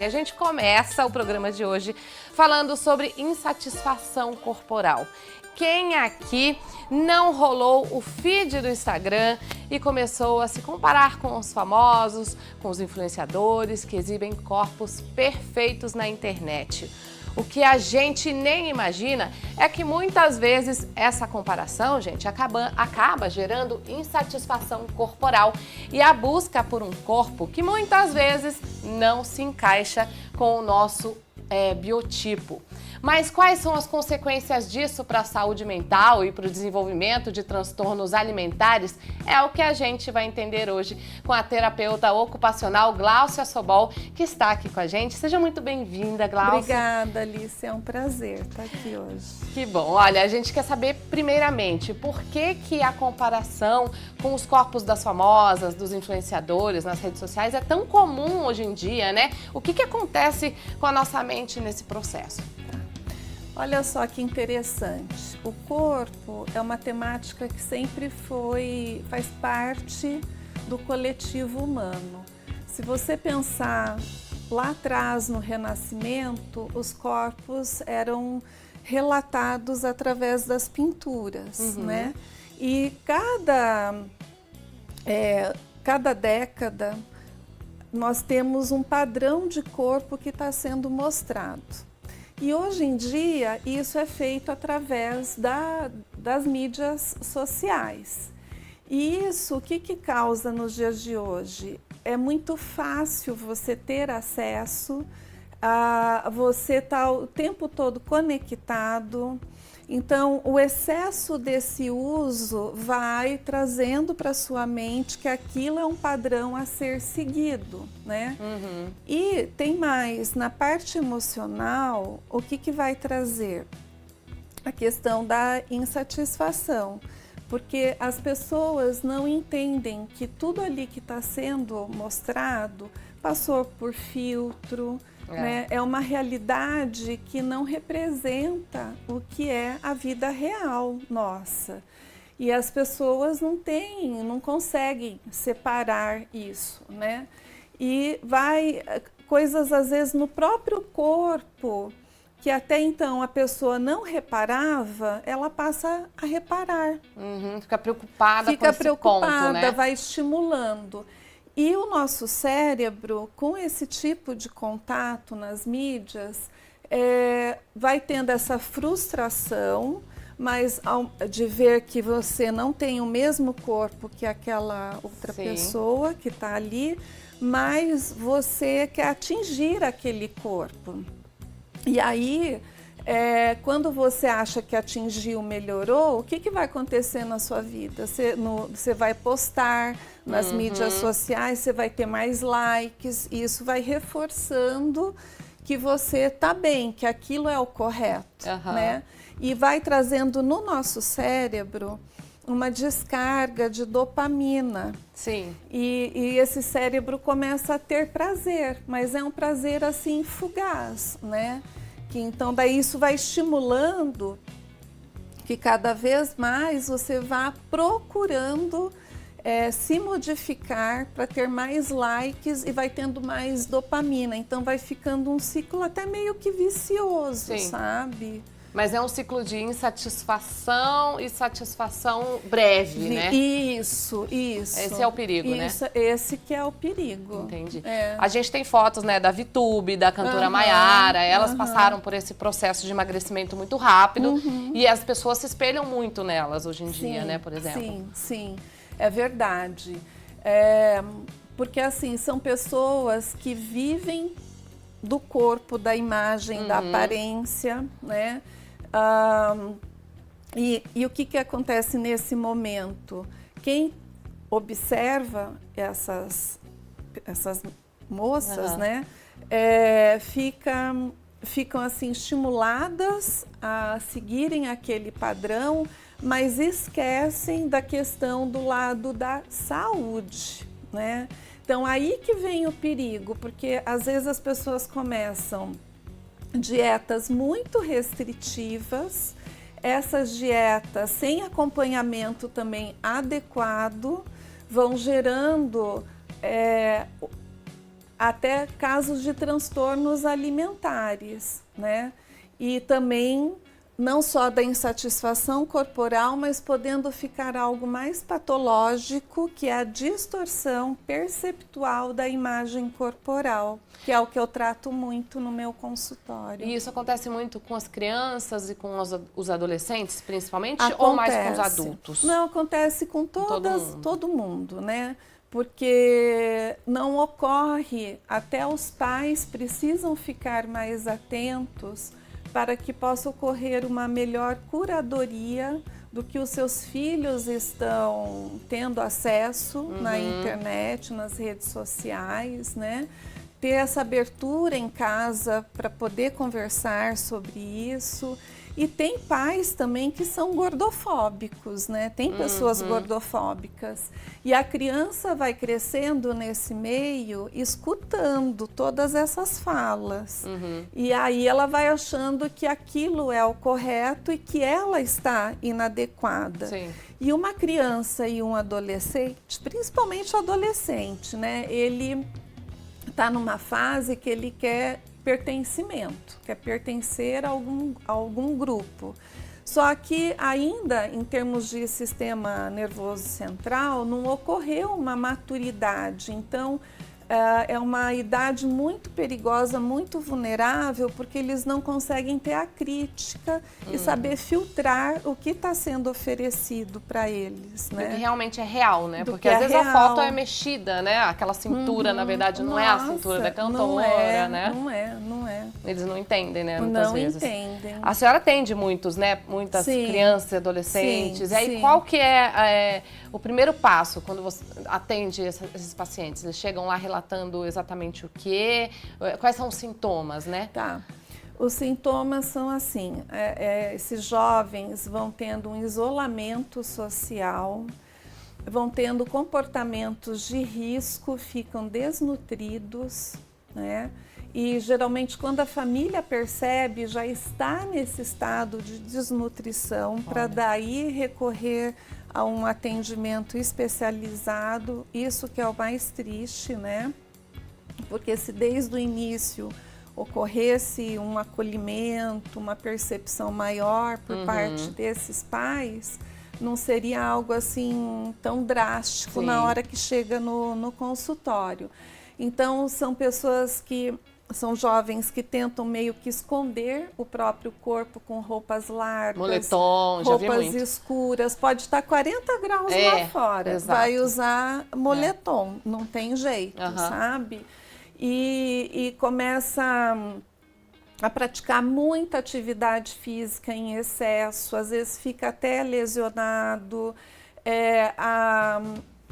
A gente começa o programa de hoje falando sobre insatisfação corporal. Quem aqui não rolou o feed do Instagram e começou a se comparar com os famosos, com os influenciadores que exibem corpos perfeitos na internet? O que a gente nem imagina é que muitas vezes essa comparação, gente, acaba gerando insatisfação corporal e a busca por um corpo que muitas vezes não se encaixa com o nosso biotipo. Mas quais são as consequências disso para a saúde mental e para o desenvolvimento de transtornos alimentares? É o que a gente vai entender hoje com a terapeuta ocupacional Gláucia Sobol, que está aqui com a gente. Seja muito bem-vinda, Gláucia. Obrigada, Alice. É um prazer estar aqui hoje. Que bom. Olha, a gente quer saber primeiramente por que a comparação com os corpos das famosas, dos influenciadores nas redes sociais é tão comum hoje em dia, né? O que acontece com a nossa mente nesse processo? Olha só que interessante. O corpo é uma temática que sempre faz parte do coletivo humano. Se você pensar lá atrás no Renascimento, os corpos eram relatados através das pinturas, né? E cada década nós temos um padrão de corpo que está sendo mostrado. E hoje em dia isso é feito através das mídias sociais. E isso, o que causa nos dias de hoje? É muito fácil você ter acesso, você estar o tempo todo conectado. Então, o excesso desse uso vai trazendo para sua mente que aquilo é um padrão a ser seguido, né? E tem mais, na parte emocional, o que vai trazer? A questão da insatisfação, porque as pessoas não entendem que tudo ali que está sendo mostrado passou por filtro, né? É uma realidade que não representa o que é a vida real nossa. E as pessoas não conseguem separar isso, né? E coisas às vezes no próprio corpo, que até então a pessoa não reparava, ela passa a reparar. Fica preocupada com esse ponto, né? Vai estimulando. E o nosso cérebro, com esse tipo de contato nas mídias, vai tendo essa frustração, mas de ver que você não tem o mesmo corpo que aquela outra pessoa que está ali, mas você quer atingir aquele corpo. E aí, quando você acha que atingiu, melhorou, o que vai acontecer na sua vida? Você vai postar nas mídias sociais, você vai ter mais likes, e isso vai reforçando que você está bem, que aquilo é o correto, né? E vai trazendo no nosso cérebro uma descarga de dopamina. Sim. E esse cérebro começa a ter prazer, mas é um prazer assim fugaz, né? Então daí isso vai estimulando que cada vez mais você vá procurando se modificar para ter mais likes e vai tendo mais dopamina. Então vai ficando um ciclo até meio que vicioso, sabe? Mas é um ciclo de insatisfação e satisfação breve, né? Isso. Esse é o perigo, né? Esse que é o perigo. Entendi. A gente tem fotos, né, da VTube, da cantora Maiara, elas passaram por esse processo de emagrecimento muito rápido e as pessoas se espelham muito nelas hoje em dia, né, por exemplo? Sim, é verdade. Porque assim, são pessoas que vivem do corpo, da imagem, da aparência, né? E o que acontece nesse momento? Quem observa essas moças, né, ficam assim estimuladas a seguirem aquele padrão, mas esquecem da questão do lado da saúde, né? Então aí que vem o perigo, porque às vezes as pessoas começam dietas muito restritivas, essas dietas sem acompanhamento também adequado vão gerando até casos de transtornos alimentares, né? E também não só da insatisfação corporal, mas podendo ficar algo mais patológico, que é a distorção perceptual da imagem corporal, que é o que eu trato muito no meu consultório. E isso acontece muito com as crianças e com os adolescentes, principalmente, Acontece. ou mais com os adultos? Não, acontece com todo mundo, né? Porque não ocorre, até os pais precisam ficar mais atentos para que possa ocorrer uma melhor curadoria do que os seus filhos estão tendo acesso na internet, nas redes sociais, né? Ter essa abertura em casa para poder conversar sobre isso. E tem pais também que são gordofóbicos, né? Tem pessoas gordofóbicas. E a criança vai crescendo nesse meio, escutando todas essas falas. E aí ela vai achando que aquilo é o correto e que ela está inadequada. Sim. E uma criança e um adolescente, principalmente o adolescente, né? Ele está numa fase que ele quer pertencimento, quer pertencer a algum grupo. Só que ainda em termos de sistema nervoso central não ocorreu uma maturidade, então é uma idade muito perigosa, muito vulnerável, porque eles não conseguem ter a crítica e saber filtrar o que está sendo oferecido para eles, né? Do que realmente é real, né? Porque às vezes a foto é mexida, né? Aquela cintura, na verdade, não é a cintura da cantora, né? Não é. Eles não entendem, né? Muitas vezes. Não entendem. A senhora atende muitos, né? Muitas crianças e adolescentes. E aí, qual que é o primeiro passo quando você atende esses pacientes? Eles chegam lá relatando exatamente o quê? Quais são os sintomas, né? Tá. Os sintomas são assim, esses jovens vão tendo um isolamento social, vão tendo comportamentos de risco, ficam desnutridos, né? E geralmente quando a família percebe, já está nesse estado de desnutrição, para daí recorrer a um atendimento especializado, isso que é o mais triste, né? Porque se desde o início ocorresse um acolhimento, uma percepção maior por parte desses pais, não seria algo assim tão drástico na hora que chega no consultório. Então são pessoas que são jovens que tentam meio que esconder o próprio corpo com roupas largas, moletom, já vi roupas muito. escuras, pode estar 40 graus lá fora, exato. vai usar moletom, não tem jeito, sabe? E começa a praticar muita atividade física em excesso, às vezes fica até lesionado,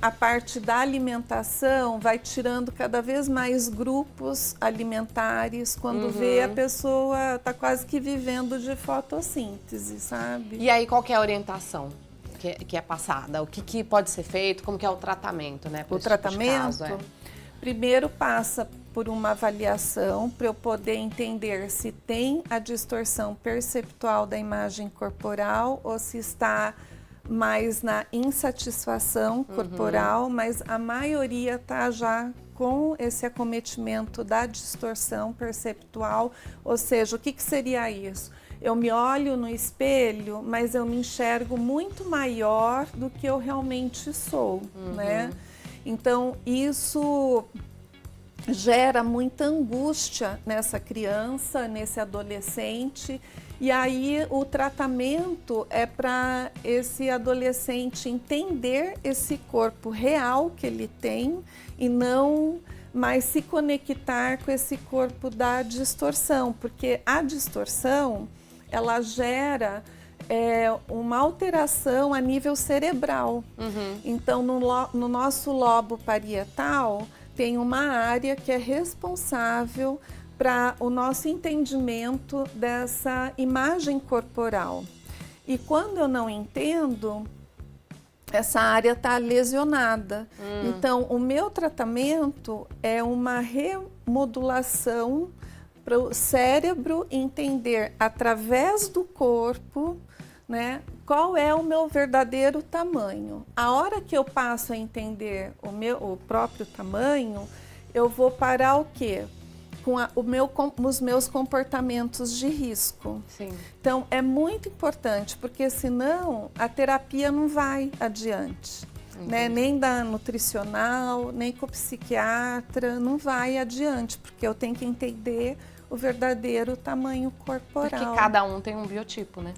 a parte da alimentação vai tirando cada vez mais grupos alimentares, quando vê a pessoa está quase que vivendo de fotossíntese, sabe? E aí, qual que é a orientação que é passada? O que pode ser feito? Como que é o tratamento, né? O tratamento, primeiro passa por uma avaliação para eu poder entender se tem a distorção perceptual da imagem corporal ou se está mais na insatisfação corporal, mas a maioria está já com esse acometimento da distorção perceptual, ou seja, o que seria isso? Eu me olho no espelho, mas eu me enxergo muito maior do que eu realmente sou, né? Então, isso gera muita angústia nessa criança, nesse adolescente. E aí o tratamento é para esse adolescente entender esse corpo real que ele tem e não mais se conectar com esse corpo da distorção, porque a distorção ela gera uma alteração a nível cerebral. Então no nosso lobo parietal tem uma área que é responsável para o nosso entendimento dessa imagem corporal. E quando eu não entendo, essa área está lesionada. Então, o meu tratamento é uma remodulação para o cérebro entender, através do corpo, né, qual é o meu verdadeiro tamanho. A hora que eu passo a entender o próprio tamanho, eu vou parar o quê? Com os meus comportamentos de risco. Sim. Então, é muito importante, porque senão a terapia não vai adiante. Né? Nem da nutricional, nem com o psiquiatra, não vai adiante, porque eu tenho que entender o verdadeiro tamanho corporal. Porque cada um tem um biotipo, né?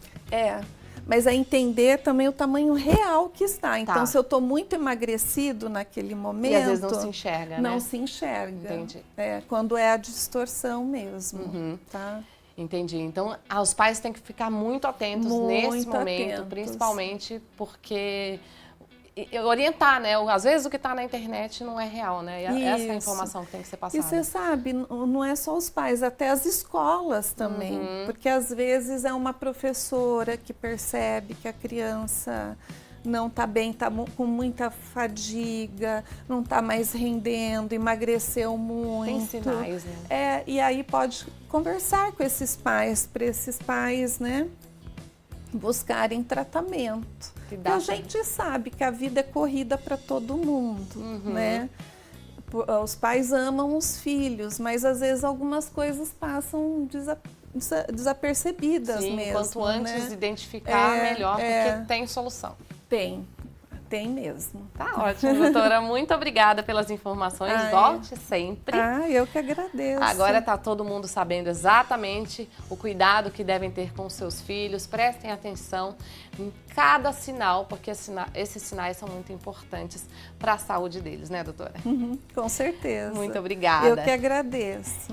Mas é entender também o tamanho real que está. Então, se eu estou muito emagrecido naquele momento... E às vezes não se enxerga, né? Não se enxerga. Entendi. Quando é a distorção mesmo, tá? Entendi. Então, os pais têm que ficar muito atentos nesse momento, principalmente porque... orientar, né? Às vezes o que está na internet não é real, né? E essa é a informação que tem que ser passada. E você sabe, não é só os pais, até as escolas também. Porque às vezes é uma professora que percebe que a criança não está bem, está com muita fadiga, não está mais rendendo, emagreceu muito. Tem sinais, né? E aí pode conversar com esses pais, para esses pais, né, buscarem tratamento. Porque a gente sabe que a vida é corrida para todo mundo, né? Os pais amam os filhos, mas às vezes algumas coisas passam desapercebidas mesmo. Quanto antes identificar, melhor, porque tem solução. Tem mesmo. Tá ótimo, doutora. Muito obrigada pelas informações. Volte sempre. Eu que agradeço. Agora está todo mundo sabendo exatamente o cuidado que devem ter com seus filhos. Prestem atenção em cada sinal, porque esses sinais são muito importantes para a saúde deles, né, doutora? Com certeza. Muito obrigada. Eu que agradeço.